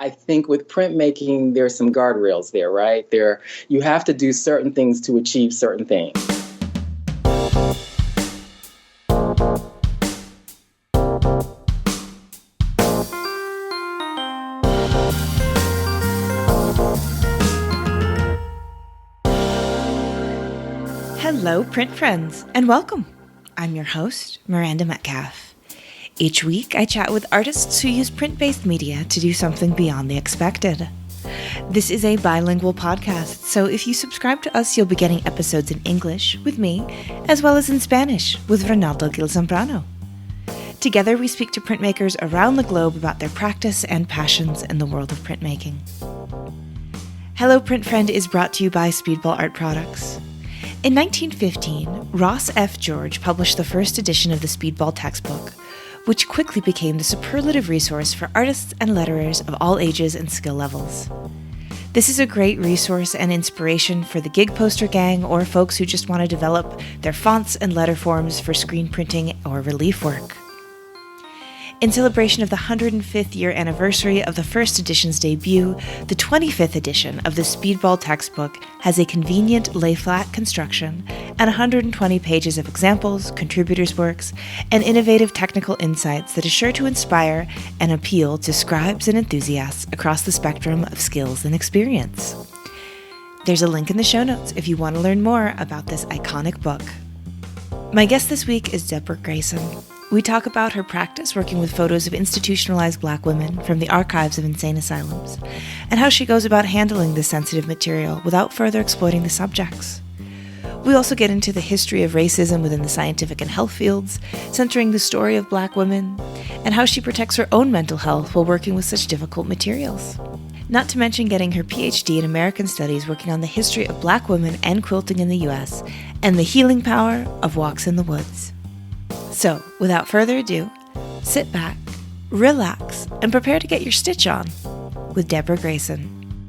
I think with printmaking, there's some guardrails there, right? You have to do certain things to achieve certain things. Hello, print friends, and welcome. I'm your host, Miranda Metcalf. Each week, I chat with artists who use print-based media to do something beyond the expected. This is a bilingual podcast, so if you subscribe to us, you'll be getting episodes in English with me, as well as in Spanish with Ronaldo Gil Zambrano. Together, we speak to printmakers around the globe about their practice and passions in the world of printmaking. Hello, Print Friend is brought to you by Speedball Art Products. In 1915, Ross F. George published the first edition of the Speedball textbook, which quickly became the superlative resource for artists and letterers of all ages and skill levels. This is a great resource and inspiration for the gig poster gang or folks who just want to develop their fonts and letter forms for screen printing or relief work. In celebration of the 105th year anniversary of the first edition's debut, the 25th edition of the Speedball textbook has a convenient lay-flat construction and 120 pages of examples, contributors' works, and innovative technical insights that is sure to inspire and appeal to scribes and enthusiasts across the spectrum of skills and experience. There's a link in the show notes if you want to learn more about this iconic book. My guest this week is Deborah Grayson. We talk about her practice working with photos of institutionalized Black women from the archives of insane asylums, and how she goes about handling this sensitive material without further exploiting the subjects. We also get into the history of racism within the scientific and health fields, centering the story of Black women, and how she protects her own mental health while working with such difficult materials. Not to mention getting her PhD in American Studies working on the history of Black women and quilting in the U.S., and the healing power of walks in the woods. So, without further ado, sit back, relax, and prepare to get your stitch on with Deborah Grayson.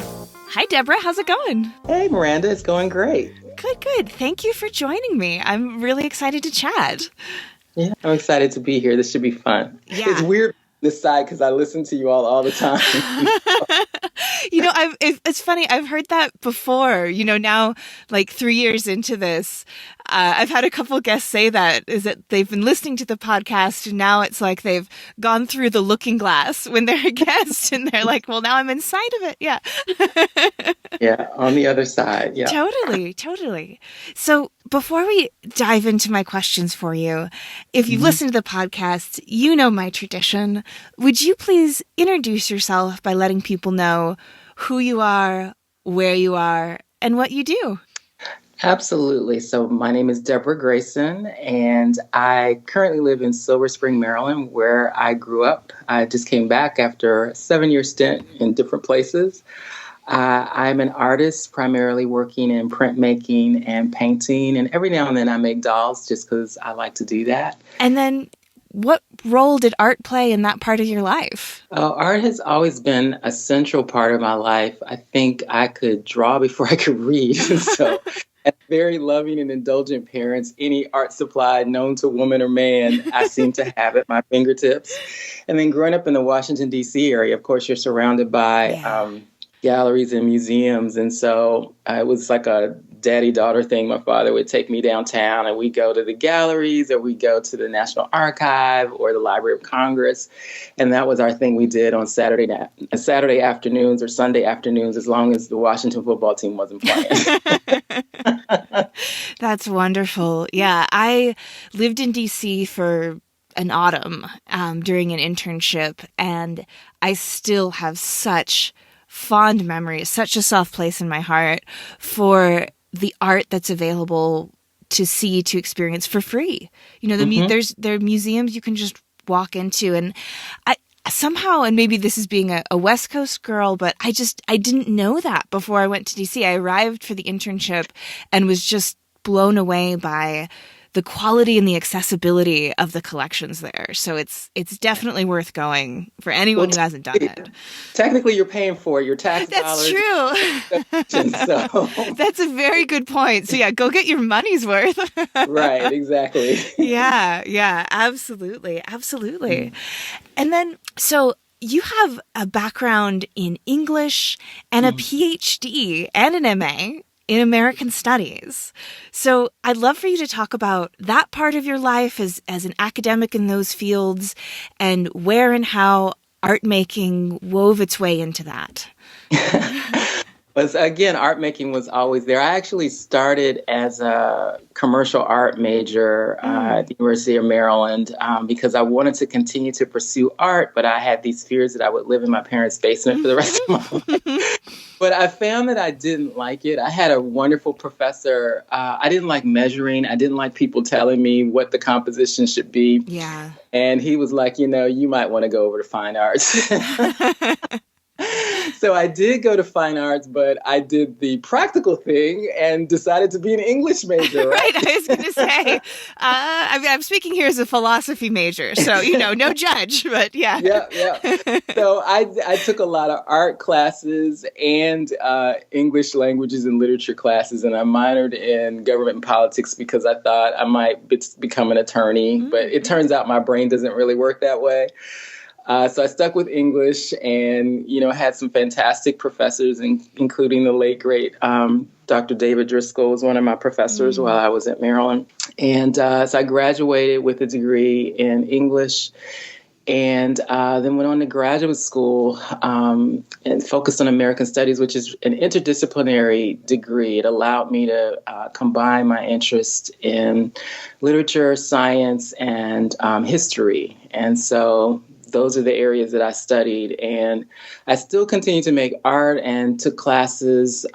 Hi, Deborah. How's it going? Hey, Miranda. It's going great. Good. Thank you for joining me. I'm really excited to chat. Yeah, I'm excited to be here. This should be fun. Yeah. It's weird this side because I listen to you all the time. It's funny. I've heard that before. Now, like 3 years into this, I've had a couple guests say that, is that they've been listening to the podcast and now it's like they've gone through the looking glass when they're a guest and they're like, well, now I'm inside of it. Yeah. Yeah, on the other side. Yeah. Totally. So before we dive into my questions for you, if you've listened to the podcast, you know my tradition. Would you please introduce yourself by letting people know who you are, where you are, and what you do? Absolutely. So my name is Deborah Grayson, and I currently live in Silver Spring, Maryland, where I grew up. I just came back after a 7-year stint in different places. I'm an artist, primarily working in printmaking and painting, and every now and then I make dolls just because I like to do that. And then what role did art play in that part of your life? Art has always been a central part of my life. I think I could draw before I could read. So as very loving and indulgent parents, any art supply known to woman or man, I seem to have at my fingertips. And then growing up in the Washington, D.C. area, of course, you're surrounded by galleries and museums. And so it was like a daddy-daughter thing. My father would take me downtown and we'd go to the galleries or we'd go to the National Archive or the Library of Congress. And that was our thing we did on Saturday afternoons or Sunday afternoons, as long as the Washington football team wasn't playing. That's wonderful. Yeah, I lived in D.C. for an autumn during an internship, and I still have such fond memories, such a soft place in my heart for the art that's available to see, to experience for free. There are museums you can just walk into, and I somehow, and maybe this is being a West Coast girl, but I didn't know that before I went to DC. I arrived for the internship and was just blown away by the quality and the accessibility of the collections there. So it's definitely worth going for anyone who hasn't done it. Technically, you're paying for it. Your tax dollars. That's true. So. That's a very good point. So yeah, go get your money's worth. Right, exactly. Yeah, absolutely. And then, so you have a background in English and a PhD and an MA in American Studies. So I'd love for you to talk about that part of your life as an academic in those fields and where and how art making wove its way into that. But again, art making was always there. I actually started as a commercial art major at the University of Maryland because I wanted to continue to pursue art, but I had these fears that I would live in my parents' basement for the rest of my life. But I found that I didn't like it. I had a wonderful professor. I didn't like measuring. I didn't like people telling me what the composition should be. Yeah. And he was like, you might want to go over to fine arts. So I did go to fine arts, but I did the practical thing and decided to be an English major. Right. I was going to say, I'm speaking here as a philosophy major, so, no judge, but yeah. Yeah. So I took a lot of art classes and English languages and literature classes, and I minored in government and politics because I thought I might become an attorney, but it turns out my brain doesn't really work that way. So I stuck with English and, had some fantastic professors, including the late, great Dr. David Driscoll was one of my professors while I was at Maryland. And so I graduated with a degree in English and then went on to graduate school and focused on American Studies, which is an interdisciplinary degree. It allowed me to combine my interest in literature, science, and history. And so those are the areas that I studied. And I still continue to make art and took classes.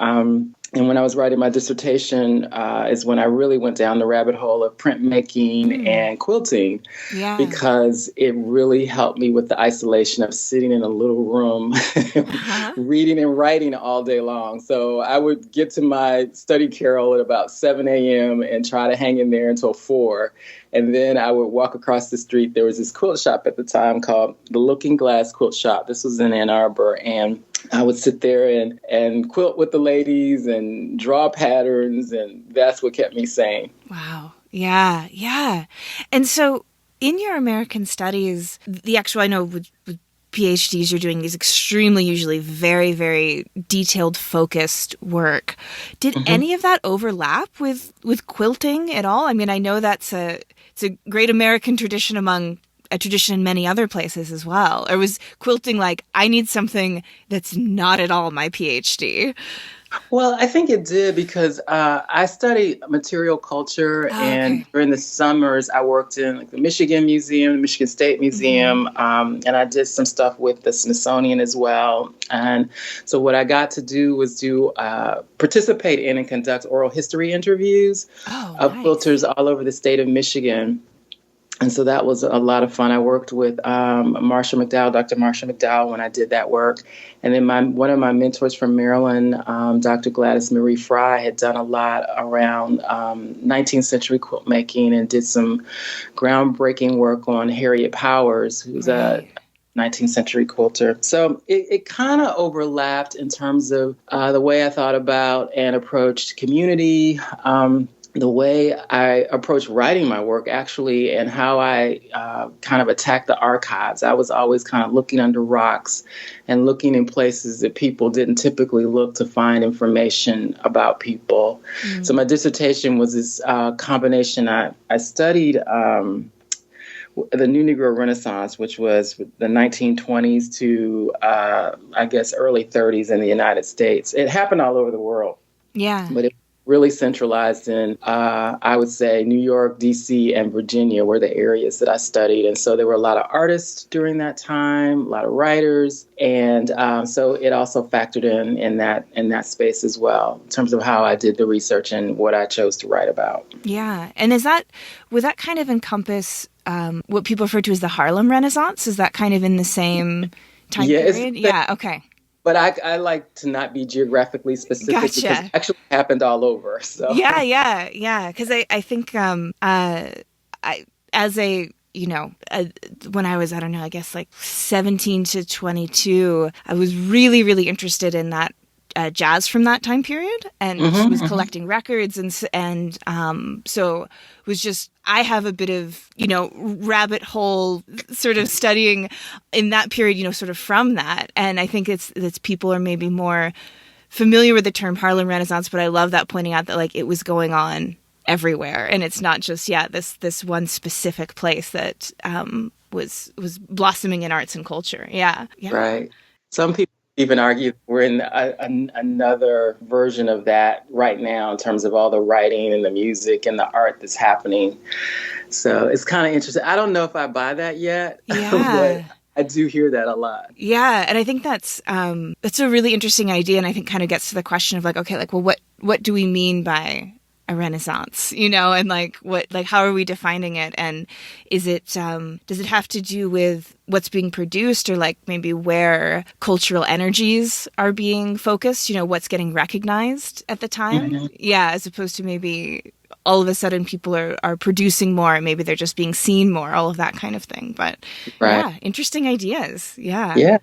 And when I was writing my dissertation is when I really went down the rabbit hole of printmaking and quilting, because it really helped me with the isolation of sitting in a little room, reading and writing all day long. So I would get to my study carrel at about 7 a.m. and try to hang in there until 4. And then I would walk across the street. There was this quilt shop at the time called the Looking Glass Quilt Shop. This was in Ann Arbor. And I would sit there and quilt with the ladies and draw patterns. And that's what kept me sane. Wow. Yeah. Yeah. And so in your American Studies, the actual, I know with PhDs you're doing is extremely, usually very, very detailed, focused work. Did any of that overlap with quilting at all? I mean, I know it's a great American tradition among a tradition in many other places as well. Or was quilting like, I need something that's not at all my PhD? Well, I think it did because I studied material culture, and during the summers I worked in the Michigan Museum, the Michigan State Museum, and I did some stuff with the Smithsonian as well. And so what I got to do was participate in and conduct oral history interviews of quilters all over the state of Michigan. And so that was a lot of fun. I worked with Dr. Marsha McDowell, when I did that work. And then one of my mentors from Maryland, Dr. Gladys Marie Fry, had done a lot around 19th century quilt making and did some groundbreaking work on Harriet Powers, who's a 19th century quilter. So it kind of overlapped in terms of the way I thought about and approached community, the way I approach writing my work, actually, and how I kind of attack the archives. I was always kind of looking under rocks and looking in places that people didn't typically look to find information about people. So my dissertation was this combination. I studied the New Negro Renaissance, which was the 1920s to, I guess, early 30s in the United States. It happened all over the world. Yeah. But it really centralized in, I would say, New York, D.C., and Virginia were the areas that I studied. And so there were a lot of artists during that time, a lot of writers. And so it also factored in that space as well, in terms of how I did the research and what I chose to write about. Yeah. And would that kind of encompass what people refer to as the Harlem Renaissance? Is that kind of in the same time period? Yeah, okay. But I like to not be geographically specific because it actually happened all over. So Yeah. Because I think when I was, I don't know, I guess like 17 to 22, I was really, really interested in that jazz from that time period, and was Mm-hmm. collecting records, and so was just, I have a bit of, rabbit hole sort of studying in that period, sort of from that. And I think it's people are maybe more familiar with the term Harlem Renaissance, but I love that pointing out that like it was going on everywhere, and it's not just this one specific place that was blossoming in arts and culture. Yeah. Right. Some people even argue we're in another version of that right now in terms of all the writing and the music and the art that's happening. So it's kind of interesting. I don't know if I buy that yet, but I do hear that a lot. Yeah, and I think that's a really interesting idea, and I think kind of gets to the question of like, okay, like, well, what do we mean by a Renaissance, and like how are we defining it, and is it does it have to do with what's being produced, or like maybe where cultural energies are being focused, what's getting recognized at the time, as opposed to maybe all of a sudden people are producing more, maybe they're just being seen more, all of that kind of thing. But yeah, interesting ideas. Yeah.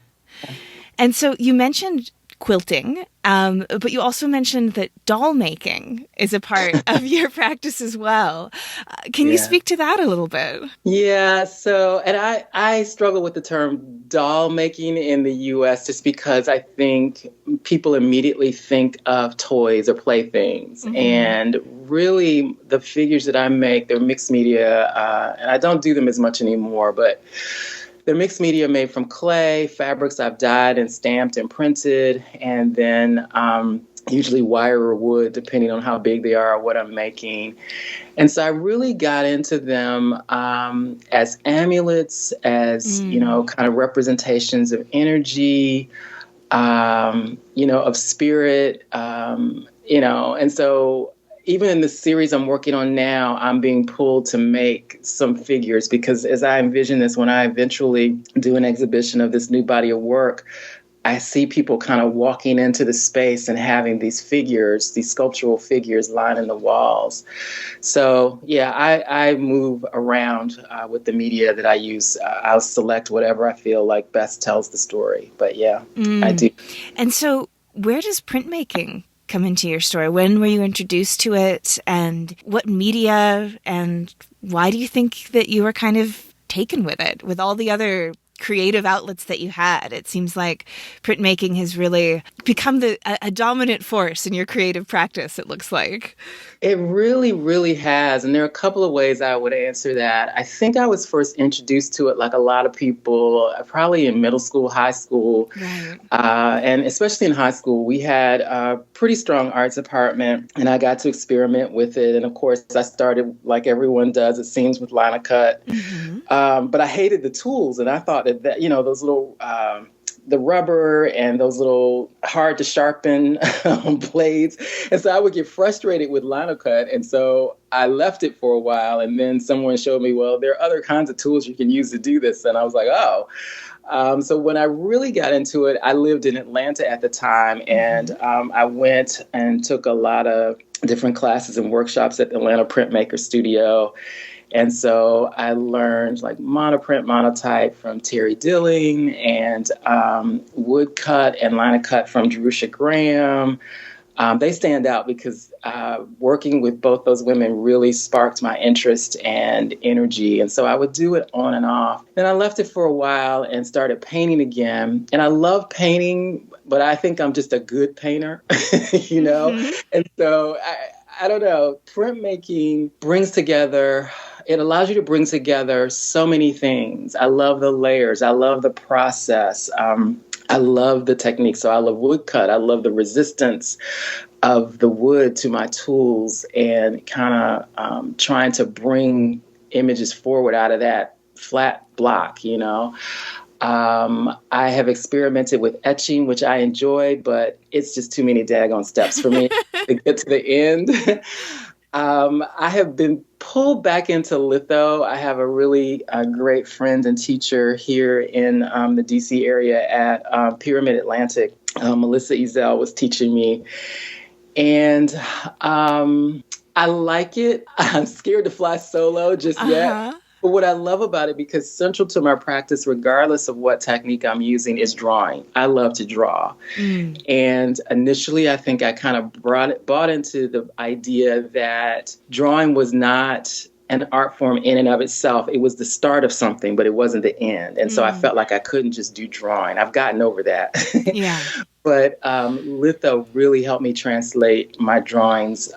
And so you mentioned quilting, but you also mentioned that doll making is a part of your practice as well. Can you speak to that a little bit? Yeah, so, and I struggle with the term doll making in the US just because I think people immediately think of toys or playthings. And really the figures that I make, they're mixed media, and I don't do them as much anymore, but they're mixed media made from clay, fabrics I've dyed and stamped and printed, and then usually wire or wood, depending on how big they are or what I'm making. And so I really got into them as amulets, as, kind of representations of energy, of spirit, and so even in the series I'm working on now, I'm being pulled to make some figures because as I envision this, when I eventually do an exhibition of this new body of work, I see people kind of walking into the space and having these figures, these sculptural figures lining the walls. So, yeah, I move around with the media that I use. I'll select whatever I feel like best tells the story. But yeah, I do. And so where does printmaking come into your story? When were you introduced to it, and what media, and why do you think that you were kind of taken with it, with all the other creative outlets that you had? It seems like printmaking has really become a dominant force in your creative practice, it looks like. It really, really has. And there are a couple of ways I would answer that. I think I was first introduced to it like a lot of people, probably in middle school, high school. Right. And especially in high school, we had a pretty strong arts department, and I got to experiment with it. And of course, I started like everyone does, it seems, with linocut. But I hated the tools, and I thought that those little the rubber and those little hard to sharpen blades. And so I would get frustrated with linocut. And so I left it for a while. And then someone showed me, well, there are other kinds of tools you can use to do this. And I was like, oh. So when I really got into it, I lived in Atlanta at the time. And I went and took a lot of different classes and workshops at the Atlanta Printmaker Studio. And so I learned like monoprint, monotype from Terry Dilling, and woodcut and linocut from Jerusha Graham. They stand out because working with both those women really sparked my interest and energy. And so I would do it on and off. Then I left it for a while and started painting again. And I love painting, but I think I'm just a good painter, And so I don't know, printmaking brings together, it allows you to bring together so many things. I love the layers. I love the process. I love the technique. So I love woodcut. I love the resistance of the wood to my tools and kind of trying to bring images forward out of that flat block, I have experimented with etching, which I enjoy, but it's just too many daggone steps for me to get to the end. I have been pulled back into litho. I have a really great friend and teacher here in the DC area at Pyramid Atlantic. Melissa Ezel was teaching me. And I like it. I'm scared to fly solo just yet. But what I love about it, because central to my practice, regardless of what technique I'm using, is drawing. I love to draw. And initially, I think I kind of bought into the idea that drawing was not an art form in and of itself. It was the start of something, but it wasn't the end. And so I felt like I couldn't just do drawing. I've gotten over that. Yeah. But litho really helped me translate my drawings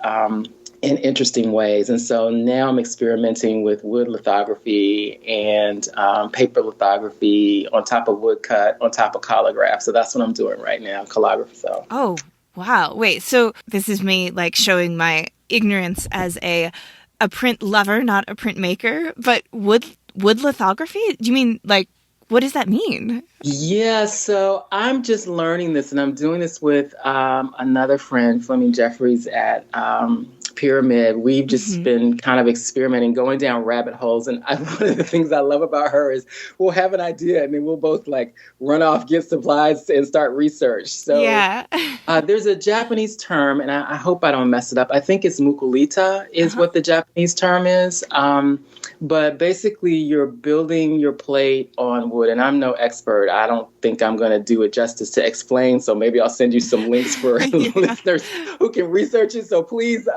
in interesting ways. And so now I'm experimenting with wood lithography and paper lithography on top of woodcut, on top of collograph. So that's what I'm doing right now, collography. So. Oh, wow. Wait, so this is me like showing my ignorance as a print lover, not a print maker, but wood lithography? Do you mean like, what does that mean? Yeah, so I'm just learning this, and I'm doing this with another friend, Fleming Jeffries at Pyramid. We've just been kind of experimenting, going down rabbit holes. And one of the things I love about her is we'll have an idea and then we'll both like run off, get supplies and start research. So yeah. There's a Japanese term, and I hope I don't mess it up. I think it's mukulita is what the Japanese term is. But basically you're building your plate on wood, and I'm no expert. I don't think I'm going to do it justice to explain. So maybe I'll send you some links for listeners who can research it. So please,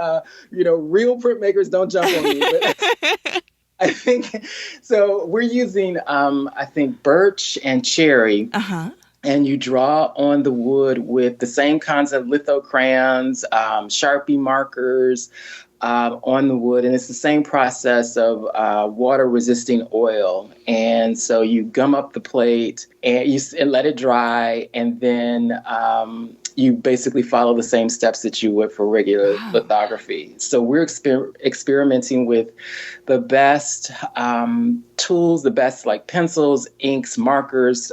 real printmakers, don't jump on me. But I think, so we're using, I think, birch and cherry. And you draw on the wood with the same kinds of litho crayons, Sharpie markers, on the wood. And it's the same process of water-resisting oil. And so you gum up the plate and let it dry. And then you basically follow the same steps that you would for regular lithography. So we're experimenting with the best tools, the best like pencils, inks, markers,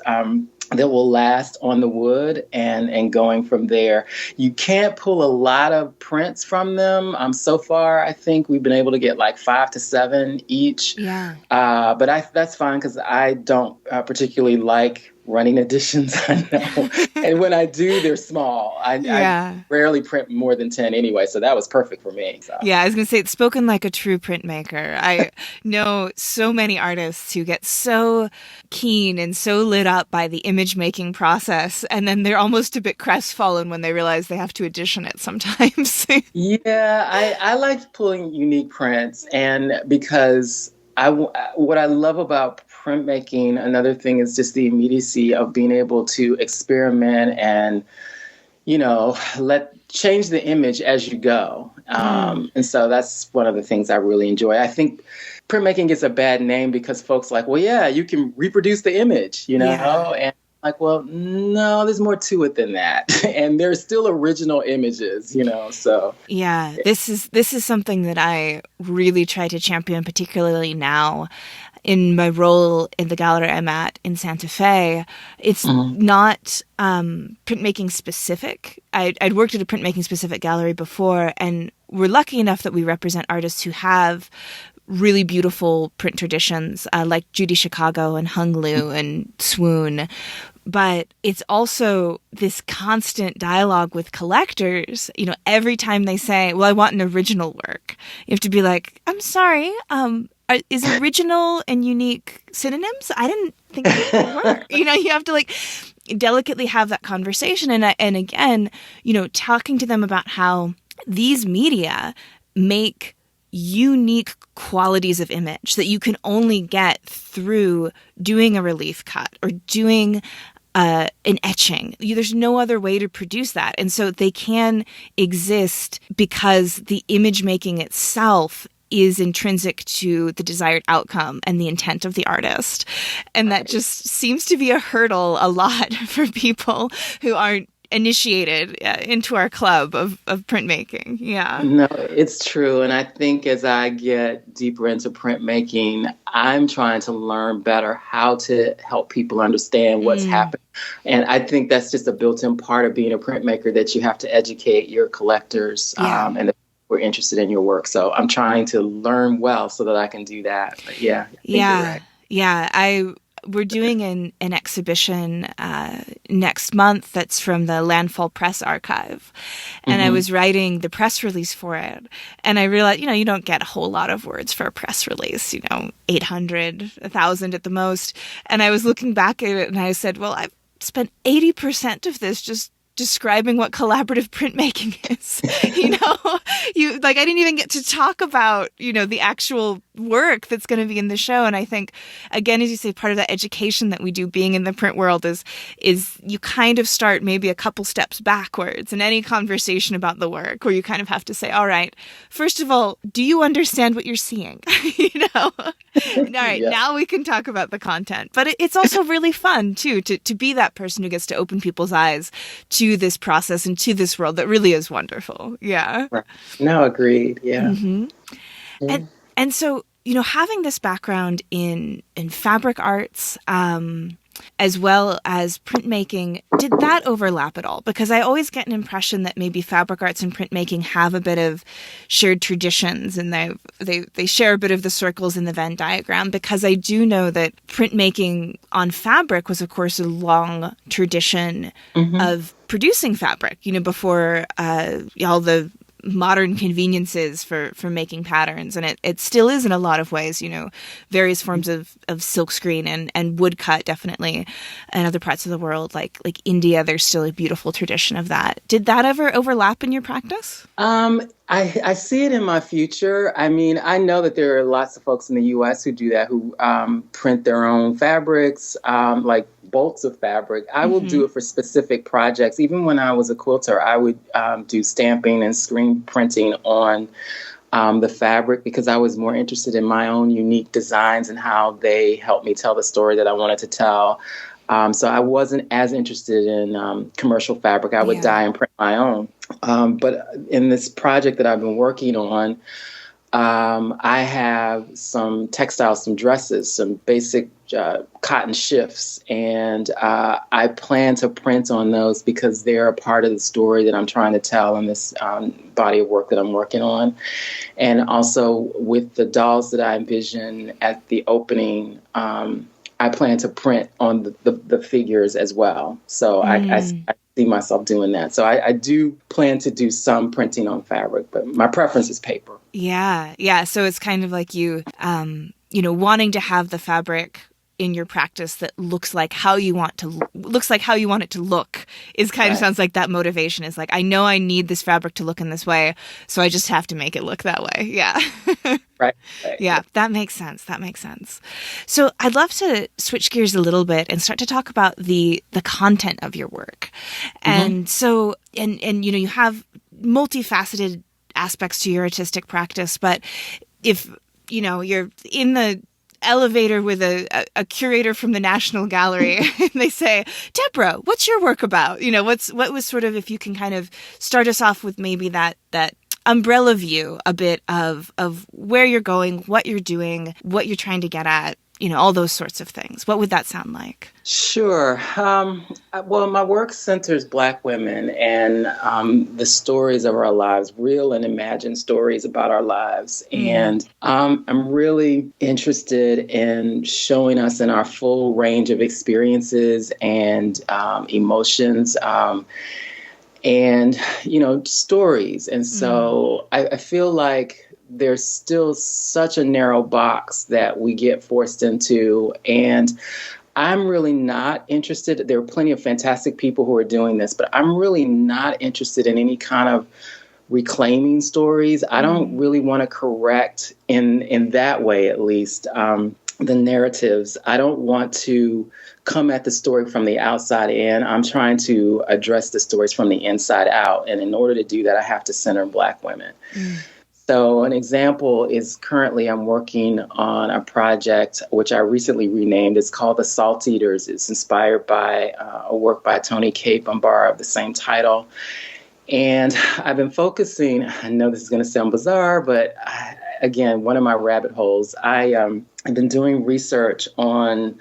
that will last on the wood and going from there. You can't pull a lot of prints from them. So far, I think we've been able to get like 5 to 7 each. Yeah. But that's fine because I don't particularly like running editions, I know. And when I do, they're small. I rarely print more than 10 anyway, so that was perfect for me. So. Yeah, I was going to say, it's spoken like a true printmaker. I know so many artists who get so keen and so lit up by the image-making process, and then they're almost a bit crestfallen when they realize they have to edition it sometimes. Yeah, I like pulling unique prints, and because what I love about printmaking, another thing is just the immediacy of being able to experiment and, change the image as you go. And so that's one of the things I really enjoy. I think printmaking gets a bad name because folks are like, well, yeah, you can reproduce the image, and like, well, no, there's more to it than that. And there's still original images, so. Yeah, this is something that I really try to champion, particularly now in my role in the gallery I'm at in Santa Fe. It's not printmaking specific. I'd worked at a printmaking specific gallery before, and we're lucky enough that we represent artists who have really beautiful print traditions, like Judy Chicago and Hung Liu and Swoon. But it's also this constant dialogue with collectors. Every time they say, well, I want an original work, you have to be like, I'm sorry, is original and unique synonyms? I didn't think they were. You have to like delicately have that conversation. And again, talking to them about how these media make unique qualities of image that you can only get through doing a relief cut or doing an etching. There's no other way to produce that. And so they can exist because the image making itself is intrinsic to the desired outcome and the intent of the artist. And that just seems to be a hurdle a lot for people who aren't initiated into our club of printmaking. Yeah. No, it's true. And I think as I get deeper into printmaking, I'm trying to learn better how to help people understand what's happening. And I think that's just a built-in part of being a printmaker, that you have to educate your collectors and we're interested in your work. So I'm trying to learn well so that I can do that. But yeah. You're right. Yeah. we're doing an exhibition next month that's from the Landfall Press Archive. And I was writing the press release for it. And I realized, you don't get a whole lot of words for a press release, 800, 1,000 at the most. And I was looking back at it and I said, well, I've spent 80% of this just describing what collaborative printmaking is. I didn't even get to talk about, the actual work that's going to be in the show. And I think, again, as you say, part of that education that we do being in the print world is you kind of start maybe a couple steps backwards in any conversation about the work, where you kind of have to say, all right, first of all, do you understand what you're seeing? All right, now we can talk about the content. But it's also really fun, too, to be that person who gets to open people's eyes to this process and to this world that really is wonderful. Yeah. Right. No, agreed. Yeah. Yeah. And so, having this background in fabric arts, as well as printmaking, did that overlap at all? Because I always get an impression that maybe fabric arts and printmaking have a bit of shared traditions, and they share a bit of the circles in the Venn diagram, because I do know that printmaking on fabric was, of course, a long tradition of producing fabric, before all the modern conveniences for making patterns. And it still is in a lot of ways, various forms of silkscreen and woodcut, definitely. In other parts of the world, like India, there's still a beautiful tradition of that. Did that ever overlap in your practice? I see it in my future. I mean, I know that there are lots of folks in the U.S. who do that, who print their own fabrics, like bolts of fabric. I will do it for specific projects. Even when I was a quilter, I would do stamping and screen printing on the fabric, because I was more interested in my own unique designs and how they helped me tell the story that I wanted to tell. So I wasn't as interested in commercial fabric. I would dye and print my own. But in this project that I've been working on, I have some textiles, some dresses, some basic cotton shifts, and I plan to print on those because they're a part of the story that I'm trying to tell in this body of work that I'm working on. And also with the dolls that I envision at the opening, I plan to print on the figures as well. So I see myself doing that. So I do plan to do some printing on fabric, but my preference is paper. Yeah. Yeah. So it's kind of like you, wanting to have the fabric in your practice that looks like how you want it to look is kind of sounds like that motivation is like, I know I need this fabric to look in this way, so I just have to make it look that way. Yeah. Right. Yeah, that makes sense. So I'd love to switch gears a little bit and start to talk about the content of your work. And so, and you have multifaceted aspects to your artistic practice, but if, you're in the elevator with a curator from the National Gallery and they say, Deborah, what's your work about? What was sort of, if you can kind of start us off with maybe that umbrella view a bit of where you're going, what you're doing, what you're trying to get at, all those sorts of things. What would that sound like? Sure. Well, my work centers Black women and the stories of our lives, real and imagined stories about our lives. And I'm really interested in showing us in our full range of experiences and emotions. And, stories. And so I feel like there's still such a narrow box that we get forced into. And I'm really not interested. There are plenty of fantastic people who are doing this, but I'm really not interested in any kind of reclaiming stories. I don't really want to correct in that way, at least, the narratives. I don't want to come at the story from the outside in. I'm trying to address the stories from the inside out. And in order to do that, I have to center Black women. So an example is currently I'm working on a project which I recently renamed. It's called The Salt Eaters. It's inspired by a work by Toni Cade Bambara of the same title. And I've been focusing, I know this is going to sound bizarre, but again, one of my rabbit holes, I've been doing research on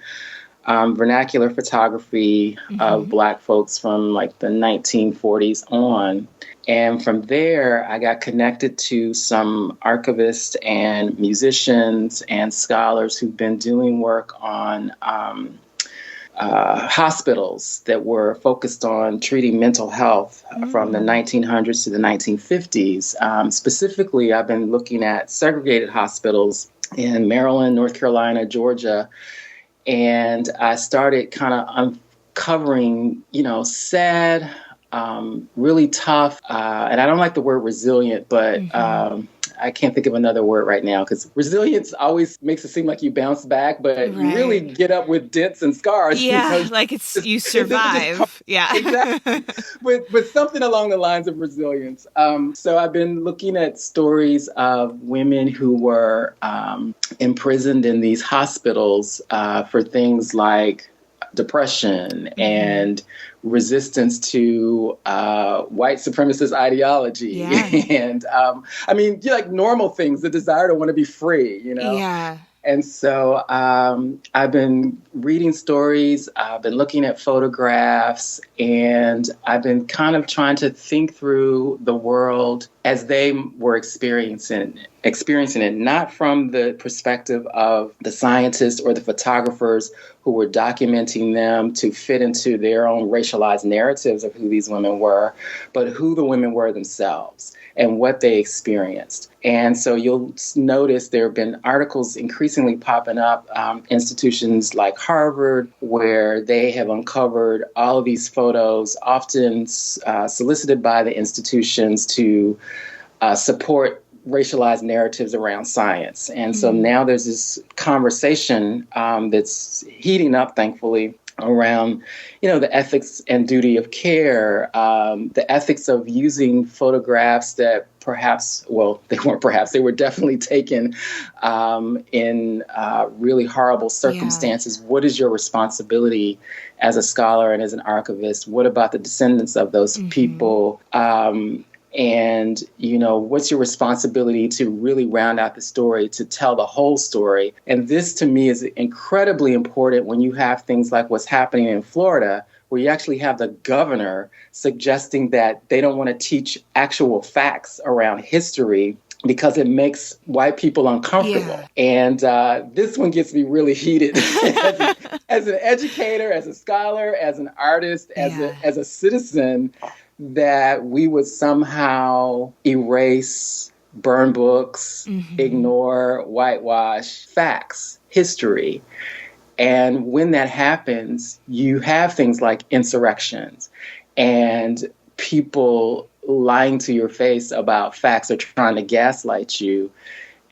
vernacular photography of Black folks from like the 1940s on. And from there, I got connected to some archivists and musicians and scholars who've been doing work on hospitals that were focused on treating mental health from the 1900s to the 1950s. Specifically, I've been looking at segregated hospitals in Maryland, North Carolina, Georgia, and I started kind of uncovering, sad, really tough, and I don't like the word resilient, but I can't think of another word right now, because resilience always makes it seem like you bounce back, but you really get up with dents and scars. Yeah, like you survive. Yeah. Exactly. With something along the lines of resilience. So I've been looking at stories of women who were imprisoned in these hospitals for things like depression and resistance to white supremacist ideology. Yeah. And like normal things, the desire to want to be free, Yeah. And so I've been reading stories, I've been looking at photographs, and I've been kind of trying to think through the world as they were experiencing it, not from the perspective of the scientists or the photographers who were documenting them to fit into their own racialized narratives of who these women were, but who the women were themselves and what they experienced. And so you'll notice there have been articles increasingly popping up, institutions like Harvard, where they have uncovered all of these photos, often solicited by the institutions to support racialized narratives around science. And so now there's this conversation that's heating up, thankfully, around, the ethics and duty of care, the ethics of using photographs that they were definitely taken in really horrible circumstances. Yeah. What is your responsibility as a scholar and as an archivist? What about the descendants of those people? And, what's your responsibility to really round out the story, to tell the whole story? And this, to me, is incredibly important when you have things like what's happening in Florida, where you actually have the governor suggesting that they don't want to teach actual facts around history because it makes white people uncomfortable. Yeah. And this one gets me really heated as an educator, as a scholar, as an artist, as a citizen, that we would somehow erase, burn books, ignore, whitewash facts, history. And when that happens, you have things like insurrections and people lying to your face about facts or trying to gaslight you.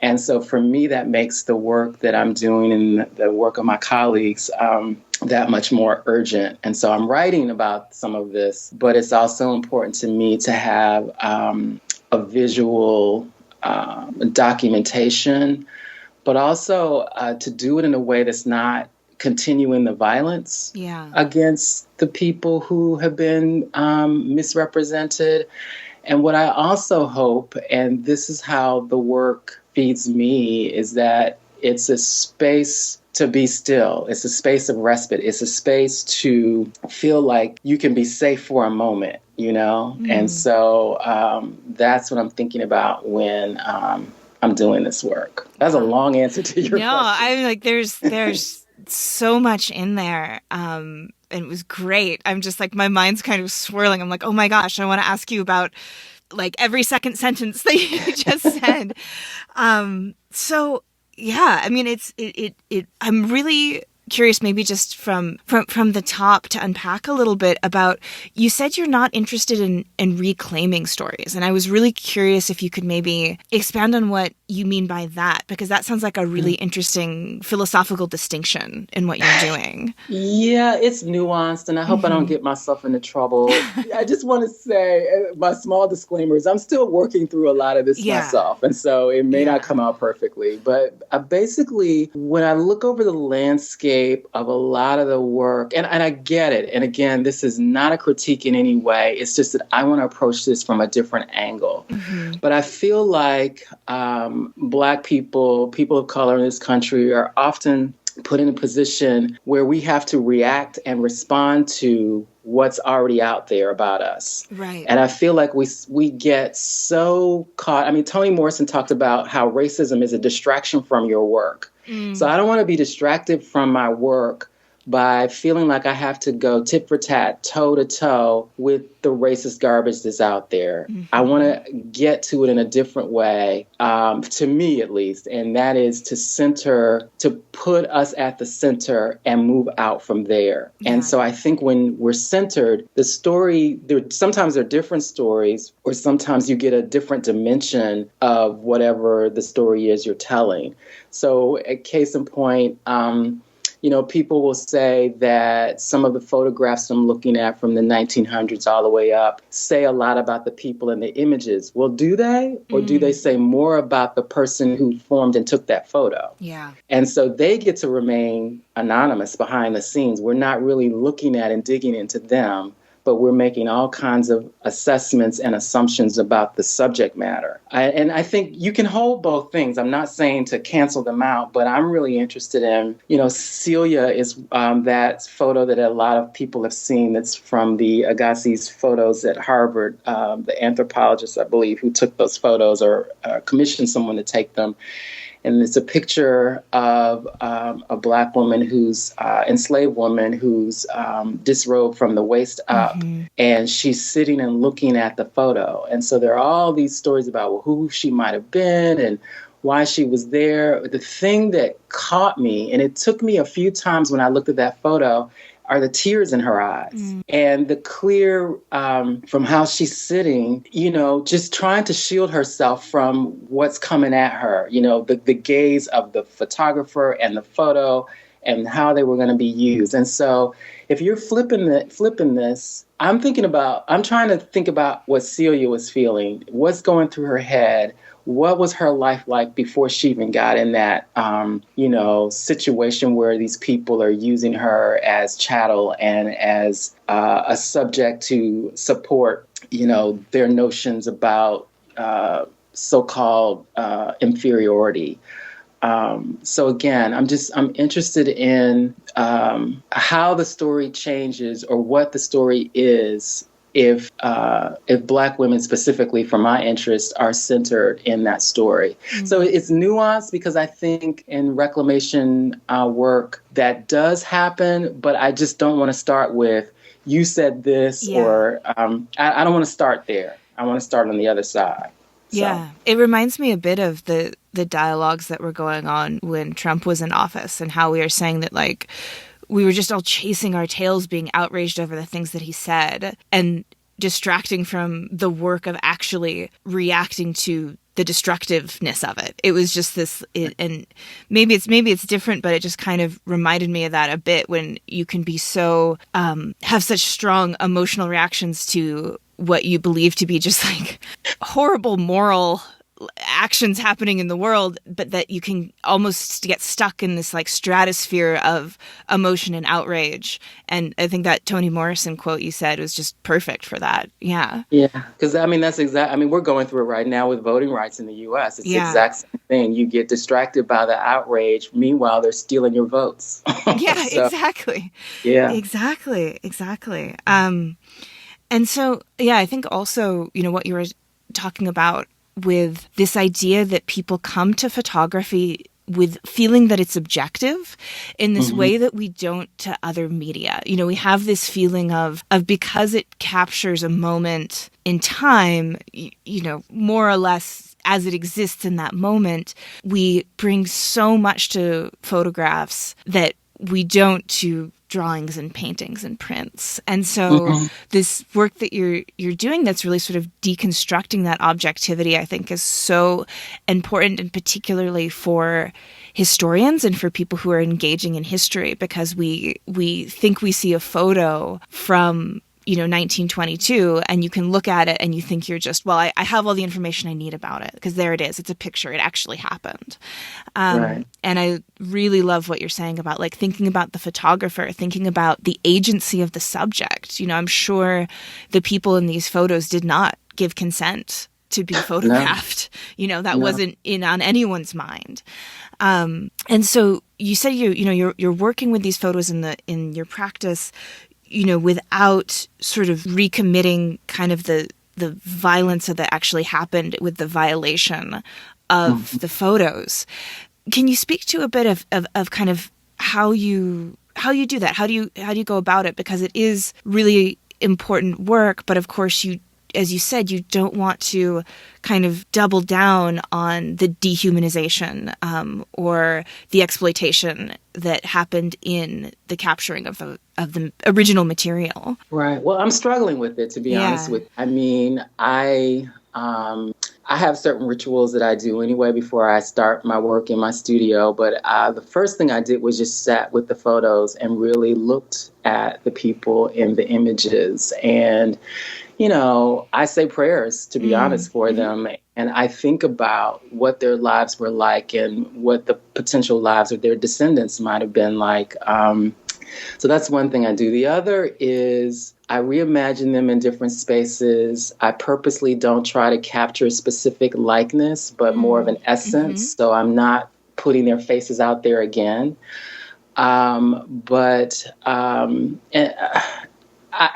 And so for me, that makes the work that I'm doing and the work of my colleagues that much more urgent. And so I'm writing about some of this, but it's also important to me to have a visual documentation, but also to do it in a way that's not continuing the violence against the people who have been misrepresented. And what I also hope, and this is how the work feeds me, is that it's a space to be still. It's a space of respite. It's a space to feel like you can be safe for a moment, And so that's what I'm thinking about when I'm doing this work. That's a long answer to your question. No, I'm like, there's so much in there. And it was great. I'm just like, my mind's kind of swirling. I'm like, oh my gosh, I want to ask you about like every second sentence that you just said. So yeah, I mean, I'm really curious, maybe just from the top, to unpack a little bit about, you said you're not interested in reclaiming stories. And I was really curious if you could maybe expand on what you mean by that, because that sounds like a really interesting philosophical distinction in what you're doing. Yeah, it's nuanced, and I hope I don't get myself into trouble. I just want to say, my small disclaimers, I'm still working through a lot of this myself, and so it may not come out perfectly. But basically, when I look over the landscape of a lot of the work, and I get it, and again, this is not a critique in any way, it's just that I want to approach this from a different angle. But I feel like Black people of color in this country are often put in a position where we have to react and respond to what's already out there about us. Right. And I feel like we get so caught. I mean, Toni Morrison talked about how racism is a distraction from your work. So I don't want to be distracted from my work by feeling like I have to go tit for tat, toe to toe with the racist garbage that's out there. I want to get to it in a different way, to me at least, and that is to put us at the center and move out from there. Yeah. And so I think when we're centered, the story, sometimes they're different stories, or sometimes you get a different dimension of whatever the story is you're telling. So a case in point, people will say that some of the photographs I'm looking at from the 1900s all the way up say a lot about the people in the images. Well, do they? Or do they say more about the person who formed and took that photo? Yeah. And so they get to remain anonymous behind the scenes. We're not really looking at and digging into them, but we're making all kinds of assessments and assumptions about the subject matter. And I think you can hold both things. I'm not saying to cancel them out, but I'm really interested in, Celia is that photo that a lot of people have seen that's from the Agassiz photos at Harvard, the anthropologist, I believe, who took those photos or commissioned someone to take them. And it's a picture of a Black woman enslaved woman who's disrobed from the waist up. And she's sitting and looking at the photo. And so there are all these stories about who she might have been and why she was there. The thing that caught me, and it took me a few times when I looked at that photo, are the tears in her eyes and the clear from how she's sitting, just trying to shield herself from what's coming at her, the gaze of the photographer and the photo and how they were going to be used. And so if you're flipping this, I'm trying to think about what Celia was feeling, what's going through her head. What was her life like before she even got in that, situation where these people are using her as chattel and as a subject to support, their notions about so-called inferiority. So again, I'm interested in how the story changes or what the story is if Black women, specifically for my interest, are centered in that story. So it's nuanced because I think in reclamation work that does happen, but I just don't want to start with, you said this, or I don't want to start there. I want to start on the other side. So. Yeah, it reminds me a bit of the dialogues that were going on when Trump was in office and how we are saying that, like, we were just all chasing our tails, being outraged over the things that he said and distracting from the work of actually reacting to the destructiveness of it. It was just this, and maybe it's different, but it just kind of reminded me of that a bit, when you can be so, have such strong emotional reactions to what you believe to be just like horrible moral actions happening in the world, but that you can almost get stuck in this like stratosphere of emotion and outrage. And I think that Toni Morrison quote you said was just perfect for that. Yeah. Yeah. Because we're going through it right now with voting rights in the US. It's the exact same thing. You get distracted by the outrage. Meanwhile, they're stealing your votes. Yeah, exactly. Yeah. Exactly. And so, I think also, what you were talking about with this idea that people come to photography with feeling that it's objective in this way that we don't to other media. We have this feeling of because it captures a moment in time, more or less as it exists in that moment, we bring so much to photographs that we don't to drawings and paintings and prints. And so this work that you're doing that's really sort of deconstructing that objectivity, I think, is so important, and particularly for historians and for people who are engaging in history, because we think we see a photo from 1922, and you can look at it and you think you're just, I have all the information I need about it, because there it is. It's a picture. It actually happened. Right. And I really love what you're saying about like thinking about the photographer, thinking about the agency of the subject. I'm sure the people in these photos did not give consent to be photographed. That wasn't on anyone's mind. And so you said you're working with these photos in your practice, without sort of recommitting kind of the violence that actually happened with the violation of the photos. Can you speak to a bit of kind of how you do that? How do you go about it? Because it is really important work, but of course you, as you said, you don't want to kind of double down on the dehumanization or the exploitation that happened in the capturing of the original material. Right. Well, I'm struggling with it, to be honest with you. I mean, I have certain rituals that I do anyway before I start my work in my studio. But the first thing I did was just sat with the photos and really looked at the people in the images. And, I say prayers, to be honest, for them. And I think about what their lives were like and what the potential lives of their descendants might have been like. So that's one thing I do. The other is I reimagine them in different spaces. I purposely don't try to capture a specific likeness, but more of an essence. So I'm not putting their faces out there again. I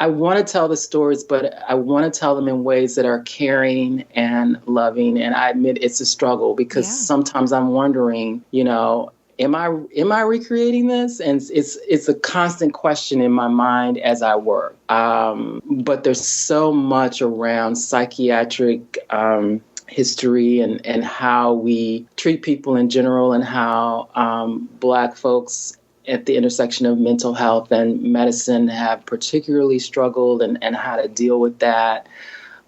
want to tell the stories, but I want to tell them in ways that are caring and loving. And I admit it's a struggle because sometimes I'm wondering, am I recreating this? And it's a constant question in my mind as I work. But there's so much around psychiatric history and how we treat people in general, and how Black folks at the intersection of mental health and medicine have particularly struggled, and how to deal with that,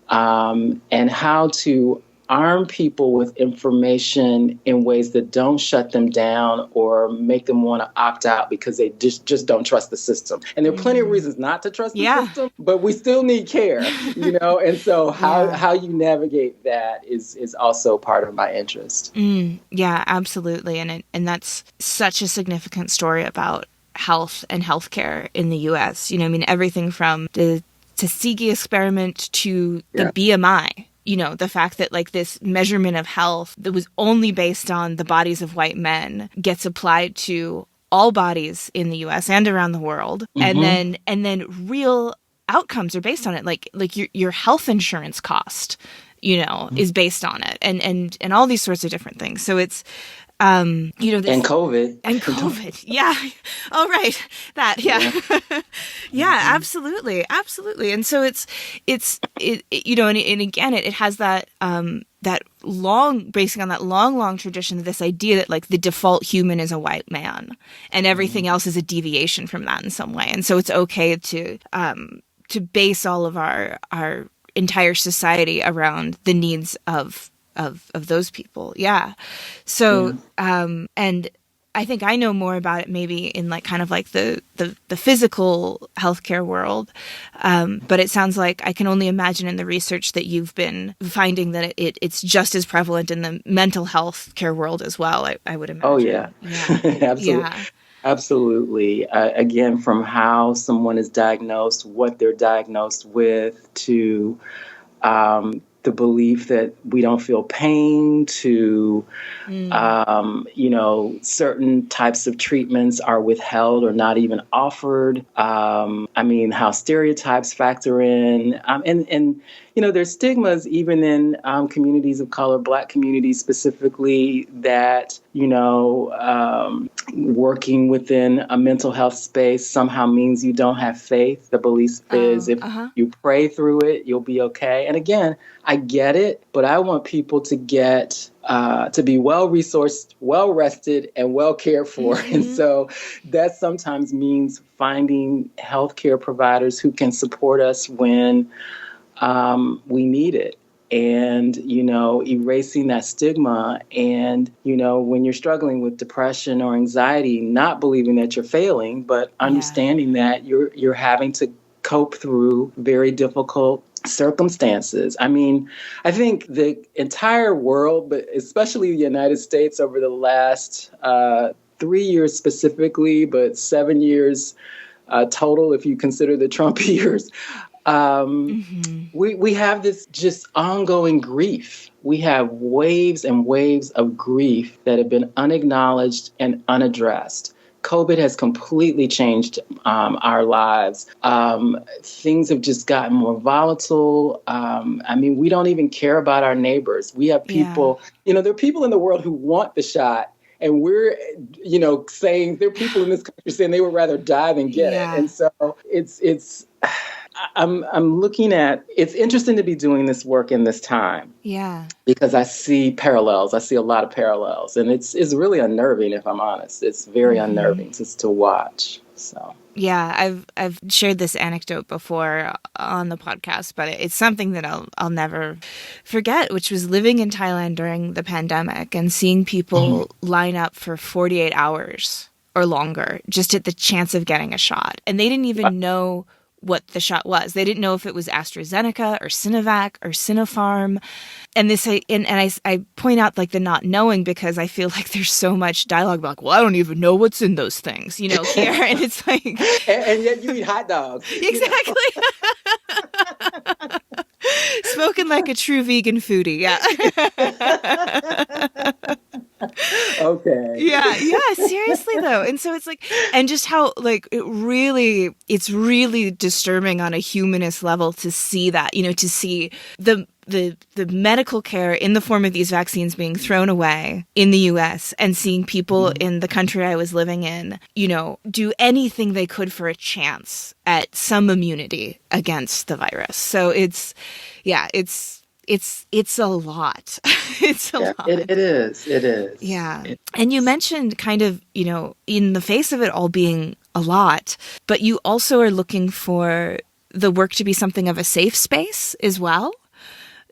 and how to arm people with information in ways that don't shut them down or make them want to opt out because they just don't trust the system. And there are plenty of reasons not to trust the system, but we still need care, And so how you navigate that is also part of my interest. Yeah, absolutely. And that's such a significant story about health and healthcare in the U.S. Everything from the Tuskegee experiment to the BMI. The fact that this measurement of health that was only based on the bodies of white men gets applied to all bodies in the US and around the world. And then real outcomes are based on it. Like your health insurance cost, is based on it, and all these sorts of different things. So it's, and COVID. Yeah. Oh, right. That. Yeah. Yeah, absolutely. Absolutely. And so it's, and again, it has that, that long, basing on that long tradition of this idea that the default human is a white man and everything else is a deviation from that in some way. And so it's okay to base all of our entire society around the needs of those people. Yeah. So, and I think I know more about it maybe in the physical healthcare world. But it sounds like I can only imagine in the research that you've been finding that it's just as prevalent in the mental health care world as well. I would imagine. Oh yeah. Absolutely. Yeah. Absolutely. Again, from how someone is diagnosed, what they're diagnosed with, to, the belief that we don't feel pain, to, certain types of treatments are withheld or not even offered. How stereotypes factor in. And there's stigmas even in communities of color, Black communities specifically, that, working within a mental health space somehow means you don't have faith. The belief is if you pray through it, you'll be okay. And again, I get it, but I want people to get to be well-resourced, well-rested, and well cared for. And so that sometimes means finding healthcare providers who can support us when we need it. And, erasing that stigma. And, when you're struggling with depression or anxiety, not believing that you're failing, but understanding that you're having to cope through very difficult circumstances. I think the entire world, but especially the United States over the last 3 years specifically, but 7 years total, if you consider the Trump years, We have this just ongoing grief. We have waves and waves of grief that have been unacknowledged and unaddressed. COVID has completely changed our lives. Things have just gotten more volatile. I mean, we don't even care about our neighbors. We have people, there are people in the world who want the shot. And we're, saying there are people in this country saying they would rather die than get it. And so I'm looking at, it's interesting to be doing this work in this time. Yeah. Because I see parallels. I see a lot of parallels. And it's really unnerving, if I'm honest. It's very unnerving just to watch. So. Yeah, I've shared this anecdote before on the podcast, but it's something that I'll never forget, which was living in Thailand during the pandemic and seeing people line up for 48 hours or longer just at the chance of getting a shot. And they didn't even know what the shot was. They didn't know if it was AstraZeneca or Sinovac or Sinopharm. And I point out like the not knowing because I feel like there's so much dialogue like, well, I don't even know what's in those things, here. And it's like... and yet you eat hot dogs. Exactly. Spoken like a true vegan foodie. Yeah. Okay. Yeah, seriously though. And so it's like, and just how like it's really disturbing on a humanist level to see that, to see the medical care in the form of these vaccines being thrown away in the US and seeing people in the country I was living in, do anything they could for a chance at some immunity against the virus. So it's a lot. It's a lot. It is. Yeah. And you mentioned kind of, in the face of it all being a lot, but you also are looking for the work to be something of a safe space as well.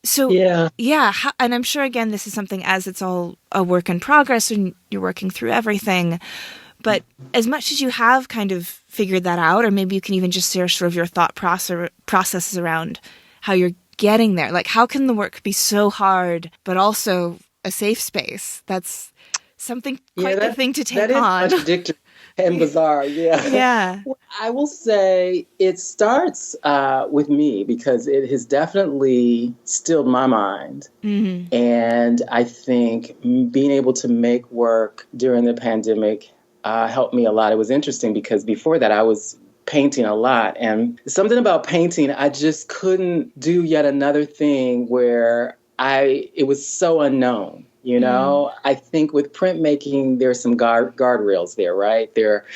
So, and I'm sure, again, this is something as it's all a work in progress and you're working through everything. But as much as you have kind of figured that out, or maybe you can even just share sort of your thought processes around how you're getting there. Like, how can the work be so hard, but also a safe space? That's something quite the thing to take on. That is contradictory and bizarre. Yeah. Yeah. I will say it starts with me because it has definitely stilled my mind. Mm-hmm. And I think being able to make work during the pandemic helped me a lot. It was interesting because before that I was painting a lot. And something about painting, I just couldn't do yet another thing where it was so unknown. I think with printmaking, there's some guardrails there, right?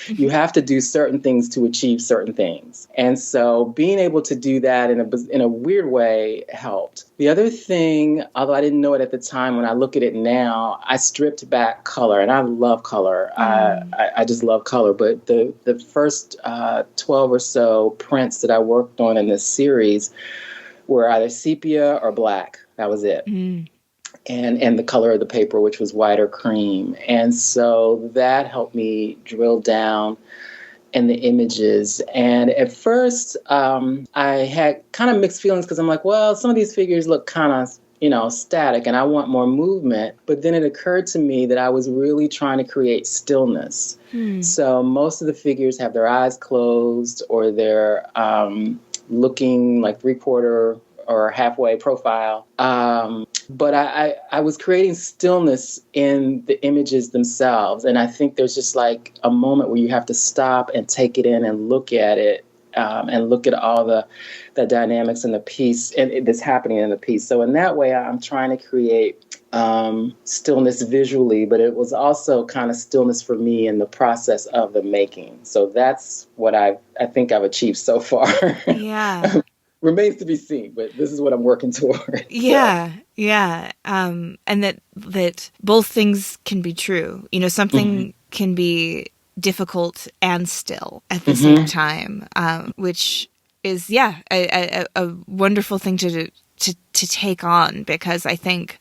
You have to do certain things to achieve certain things. And so being able to do that in a weird way helped. The other thing, although I didn't know it at the time, when I look at it now, I stripped back color, and I love color. I just love color. But the first 12 or so prints that I worked on in this series were either sepia or black. That was it. And the color of the paper, which was white or cream. And so that helped me drill down in the images. And at first, I had kind of mixed feelings because I'm like, well, some of these figures look kind of, static and I want more movement. But then it occurred to me that I was really trying to create stillness. So most of the figures have their eyes closed or they're looking like 3/4 or halfway profile. But I was creating stillness in the images themselves. And I think there's just like a moment where you have to stop and take it in and look at it and look at all the dynamics in the piece and that's happening in the piece. So in that way, I'm trying to create stillness visually, but it was also kind of stillness for me in the process of the making. So that's what I think I've achieved so far. Yeah. Remains to be seen, but this is what I'm working toward. Yeah. And that both things can be true. Something can be difficult and still at the same time, which is, a wonderful thing to take on, because I think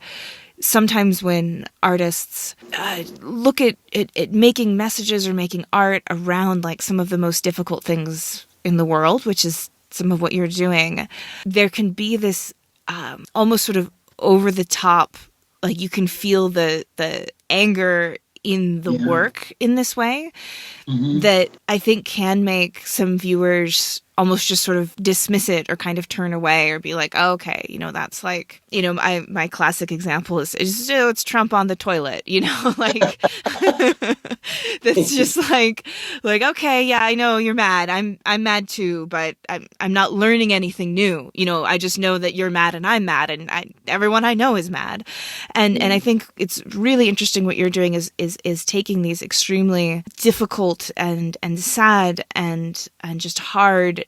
sometimes when artists look at making messages or making art around like some of the most difficult things in the world, which is some of what you're doing, there can be this almost sort of over the top, like you can feel the anger in the work in this way that I think can make some viewers almost just sort of dismiss it or kind of turn away or be like, oh, okay, that's like, my classic example is it's Trump on the toilet, like that's just like, okay, yeah, I know you're mad. I'm mad too, but I'm not learning anything new. I just know that you're mad and I'm mad, and everyone I know is mad. And I think it's really interesting what you're doing is taking these extremely difficult and sad and just hard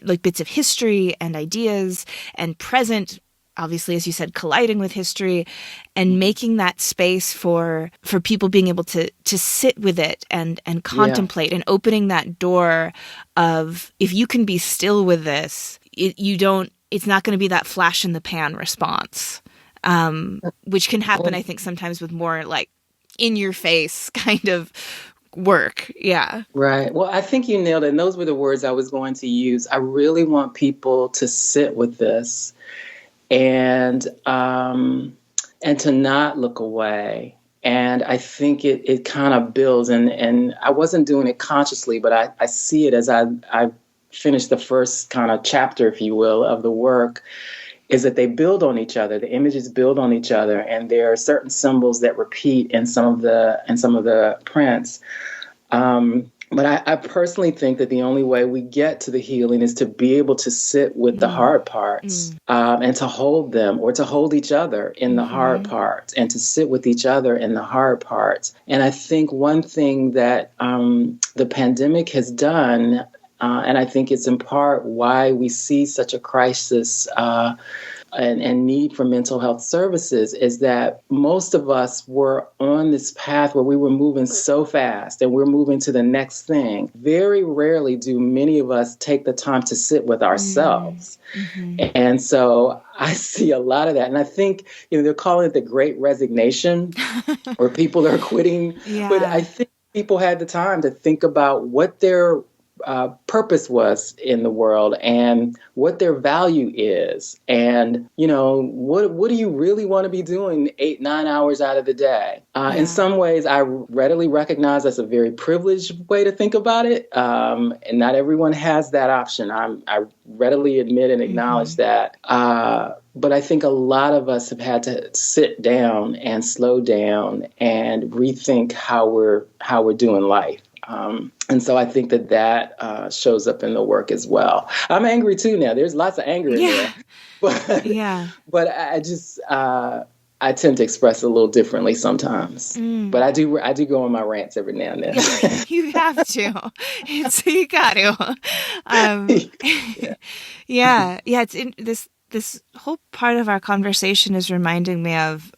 like bits of history and ideas and present, obviously, as you said, colliding with history, and making that space for people being able to sit with it and contemplate, and opening that door of, if you can be still with this, it's not going to be that flash in the pan response, which can happen, I think, sometimes with more like in your face kind of work. Yeah. Right. Well, I think you nailed it. And those were the words I was going to use. I really want people to sit with this and to not look away. And I think it kind of builds, and I wasn't doing it consciously, but I see it as I finished the first kind of chapter, if you will, of the work, is that they build on each other. The images build on each other, and there are certain symbols that repeat in some of the prints. But I personally think that the only way we get to the healing is to be able to sit with the hard parts, and to hold them, or to hold each other in the hard parts, and to sit with each other in the hard parts. And I think one thing that the pandemic has done, and I think it's in part why we see such a crisis and need for mental health services, is that most of us were on this path where we were moving so fast and we're moving to the next thing. Very rarely do many of us take the time to sit with ourselves. And so I see a lot of that. And I think, they're calling it the Great Resignation, where people are quitting. Yeah. But I think people had the time to think about what their purpose was in the world, and what their value is, and what do you really want to be doing 8-9 hours out of the day. In some ways, I readily recognize that's a very privileged way to think about it, and not everyone has that option. I readily admit and acknowledge that. But I think a lot of us have had to sit down and slow down and rethink how we're doing life. And so I think that shows up in the work as well. I'm angry too now. There's lots of anger in there. But I just I tend to express it a little differently sometimes. But I do go on my rants every now and then. You have to. You got to. It's in this whole part of our conversation is reminding me of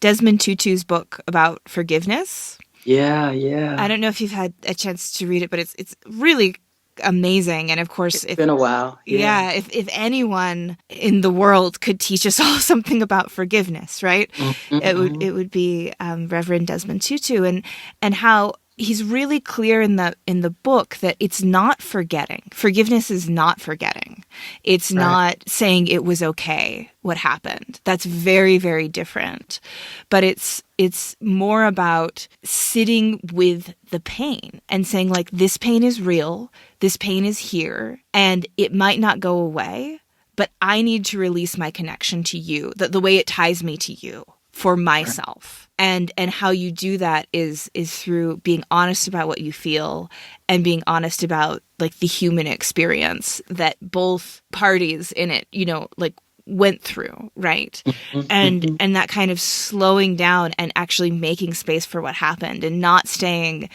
Desmond Tutu's book about forgiveness. Yeah. I don't know if you've had a chance to read it, but it's really amazing. And of course, it's been a while. Yeah. If anyone in the world could teach us all something about forgiveness, right? It would be Reverend Desmond Tutu, and how he's really clear in the book that it's not forgetting. Forgiveness is not forgetting. It's not saying it was okay what happened. That's very, very different. But it's more about sitting with the pain and saying, like, this pain is real, this pain is here, and it might not go away, but I need to release my connection to you, the way it ties me to you for myself. And how you do that is through being honest about what you feel and being honest about, like, the human experience that both parties in it, like, went through, right? And that kind of slowing down and actually making space for what happened, and not staying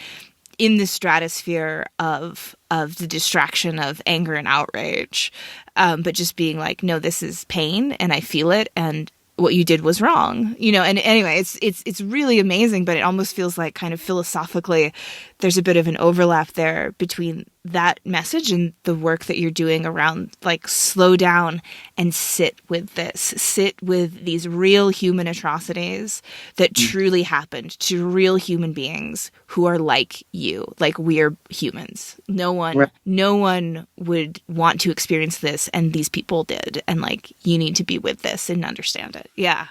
in the stratosphere of the distraction of anger and outrage, but just being like, no, this is pain and I feel it, and what you did was wrong, and anyway, it's really amazing, but it almost feels like, kind of philosophically, there's a bit of an overlap there between that message and the work that you're doing around, like, slow down and sit with these real human atrocities that truly happened to real human beings who are like you, like we're humans. No one would want to experience this, and these people did, and, like, you need to be with this and understand it. Yeah.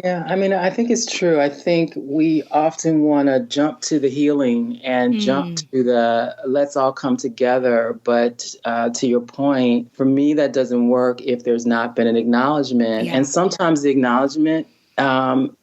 Yeah, I mean, I think it's true. I think we often want to jump to the healing and jump Mm, to the let's all come together. But to your point, for me, that doesn't work if there's not been an acknowledgement. And yeah. sometimes the acknowledgement,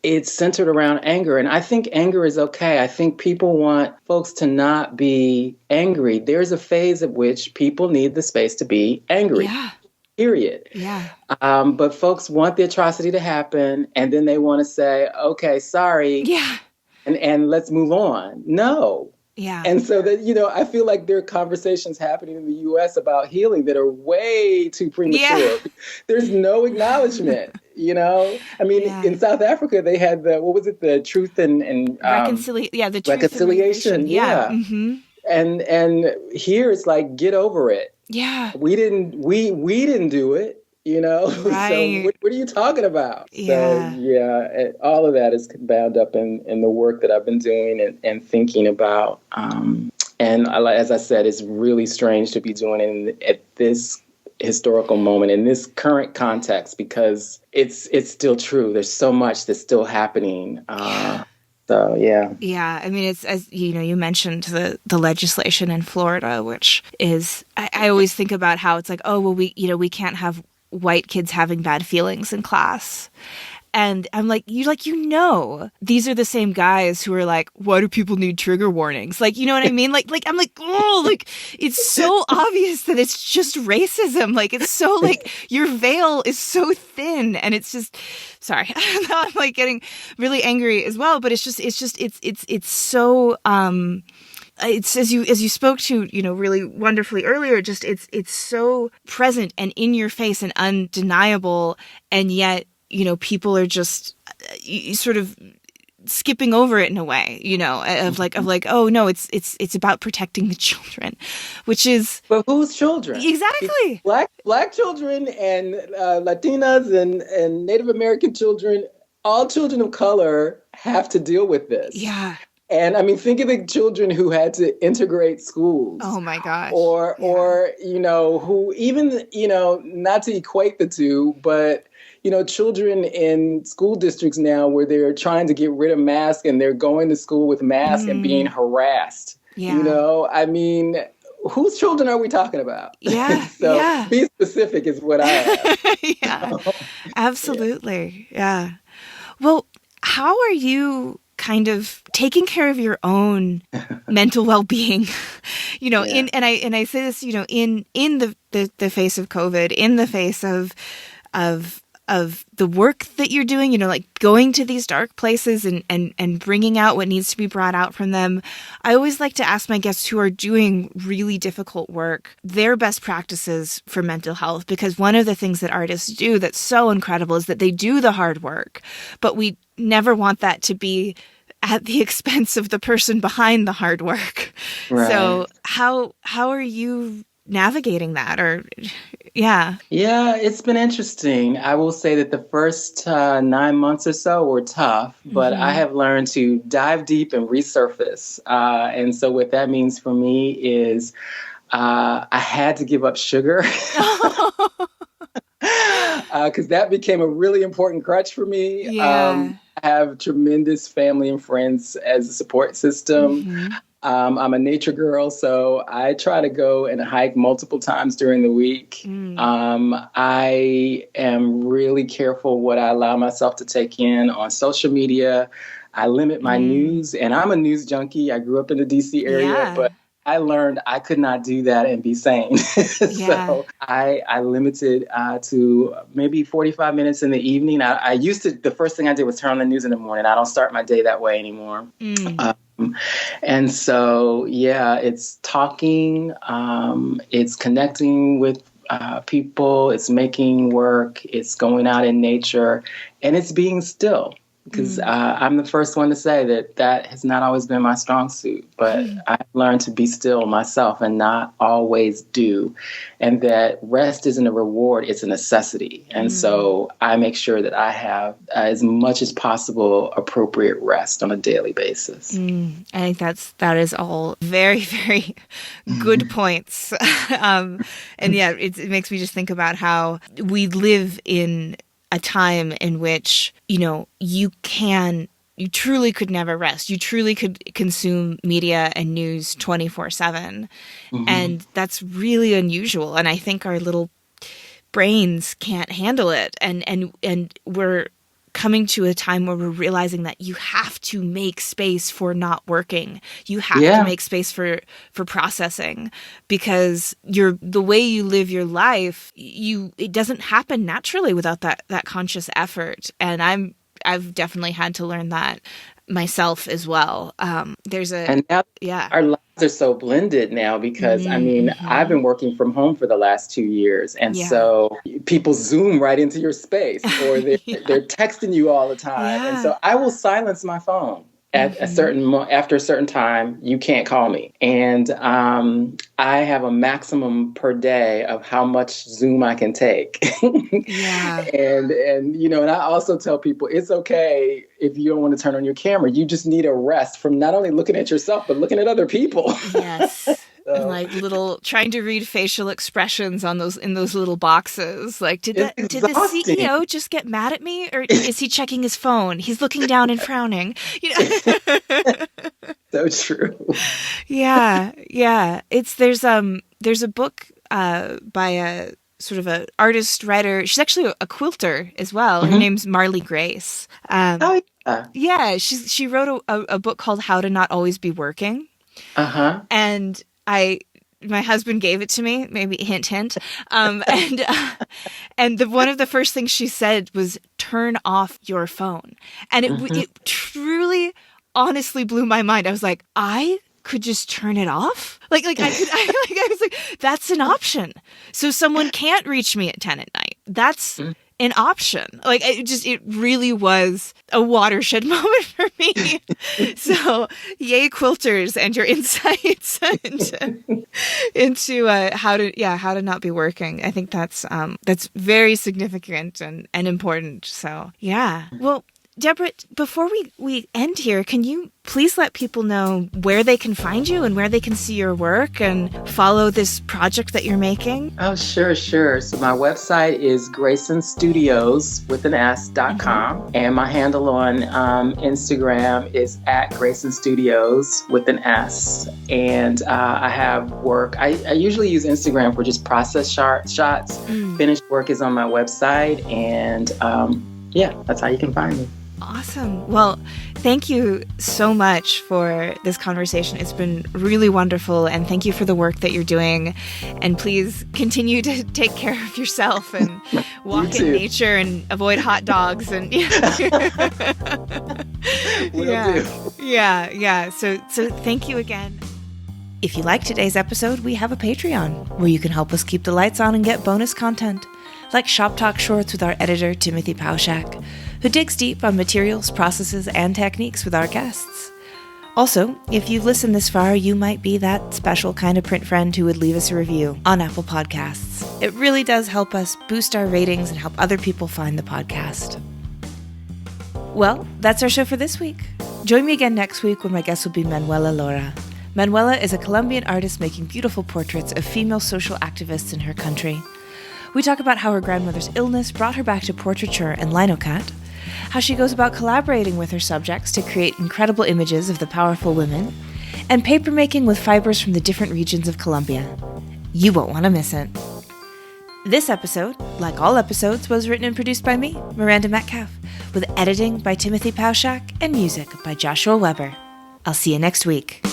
it's centered around anger. And I think anger is okay. I think people want folks to not be angry. There's a phase at which people need the space to be angry, Yeah. period. Yeah. But folks want the atrocity to happen, and then they want to say, okay, sorry, Yeah. and let's move on. No. Yeah. And so that, I feel like there are conversations happening in the US about healing that are way too Yeah. premature. There's no acknowledgement, I mean, Yeah. in South Africa, they had what was it? The truth and Yeah, the truth and regulation. reconciliation. Yeah. Yeah. Mm-hmm. And here it's like, get over it. Yeah. We didn't do it, so Right. what are you talking about? So Yeah. yeah, all of that is bound up in the work that I've been doing and thinking about, and as I said, it's really strange to be doing it at this historical moment in this current context, because it's still true. There's so much that's still happening. So yeah. Yeah, I mean, it's, as you mentioned the legislation in Florida, which is, I always think about how it's like, oh, well, we can't have white kids having bad feelings in class. And I'm like, these are the same guys who are like, why do people need trigger warnings? Like, you know what I mean? Like, I'm like, oh, like, it's so obvious that it's just racism. Like, it's so like, your veil is so thin, and it's just, sorry, now I'm like getting really angry as well. But it's so, it's as you spoke to, really wonderfully earlier, just it's so present and in your face and undeniable, and yet people are just sort of skipping over it in a way, of like, oh no, it's about protecting the children, which is, But whose children? exactly. Black children and Latinas and Native American children, all children of color have to deal with this. Yeah. And I mean, think of the children who had to integrate schools. Oh my gosh. Or, Yeah. who even, not to equate the two, but, children in school districts now where they're trying to get rid of masks and they're going to school with masks and being harassed. Yeah. I mean, whose children are we talking about? Yeah. So Yeah. be specific is what I have. Yeah. Absolutely. Yeah. Well, how are you kind of taking care of your own mental well-being, and I say this, in the face of COVID, in the face of the work that you're doing, like going to these dark places and bringing out what needs to be brought out from them. I always like to ask my guests who are doing really difficult work their best practices for mental health, because one of the things that artists do that's so incredible is that they do the hard work, but we never want that to be at the expense of the person behind the hard work. Right. So how are you navigating that? Or yeah, it's been interesting. I will say that the first 9 months or so were tough, but I have learned to dive deep and resurface. And so what that means for me is I had to give up sugar. Because that became a really important crutch for me. Yeah. I have tremendous family and friends as a support system. I'm a nature girl, so I try to go and hike multiple times during the week. I am really careful what I allow myself to take in on social media. I limit my news, and I'm a news junkie. I grew up in the DC area, but I learned I could not do that and be sane. So I limited to maybe 45 minutes in the evening. I used to, the first thing I did was turn on the news in the morning. I don't start my day that way anymore. And so, it's talking, it's connecting with people, it's making work, it's going out in nature, and it's being still. Because I'm the first one to say that has not always been my strong suit, but I've learned to be still myself and not always do. And that rest isn't a reward, it's a necessity. And so I make sure that I have as much as possible appropriate rest on a daily basis. I think that is all very, very good points. And it makes me just think about how we live in a time in which, you truly could never rest. You truly could consume media and news 24/7. Mm-hmm. And that's really unusual. And I think our little brains can't handle it. And we're coming to a time where we're realizing that you have to make space for not working. You have to make space for processing, because the way you live your life, it doesn't happen naturally without that conscious effort. And I've definitely had to learn that myself as well. And now our lives are so blended now, because I've been working from home for the last 2 years, and so people Zoom right into your space, or they're texting you all the time, and so I will silence my phone at after a certain time. You can't call me, and I have a maximum per day of how much Zoom I can take. And and I also tell people it's okay if you don't want to turn on your camera. You just need a rest from not only looking at yourself, but looking at other people. Yes. And like trying to read facial expressions in those little boxes. Like, did the CEO just get mad at me, or is he checking his phone? He's looking down and frowning. So true. Yeah. There's a book by a sort of a artist writer. She's actually a quilter as well. Her name's Marley Grace. She wrote a book called How to Not Always Be Working. And my husband gave it to me, maybe hint. And one of the first things she said was, turn off your phone. And it truly, honestly blew my mind. I was like, I could just turn it off. I was like, that's an option. So someone can't reach me at 10 at night. That's an option. It really was a watershed moment for me. So yay, quilters, and your insights into how to not be working. I think that's very significant and important. So yeah. Well, Deborah, before we end here, can you please let people know where they can find you and where they can see your work and follow this project that you're making? Oh, sure. So my website is graysonstudios.com, and my handle on Instagram is @graysonstudios with an S. And I have work. I usually use Instagram for just process shots. Finished work is on my website, and that's how you can find me. Awesome. Well, thank you so much for this conversation. It's been really wonderful, and thank you for the work that you're doing. And please continue to take care of yourself and walk in nature and avoid hot dogs. And So thank you again. If you like today's episode, we have a Patreon where you can help us keep the lights on and get bonus content, like Shop Talk Shorts with our editor, Timothy Pauschak, who digs deep on materials, processes, and techniques with our guests. Also, if you've listened this far, you might be that special kind of print friend who would leave us a review on Apple Podcasts. It really does help us boost our ratings and help other people find the podcast. Well, that's our show for this week. Join me again next week when my guest will be Manuela Lora. Manuela is a Colombian artist making beautiful portraits of female social activists in her country. We talk about how her grandmother's illness brought her back to portraiture and linocut, how she goes about collaborating with her subjects to create incredible images of the powerful women, and papermaking with fibers from the different regions of Colombia. You won't want to miss it. This episode, like all episodes, was written and produced by me, Miranda Metcalf, with editing by Timothy Pauschak and music by Joshua Weber. I'll see you next week.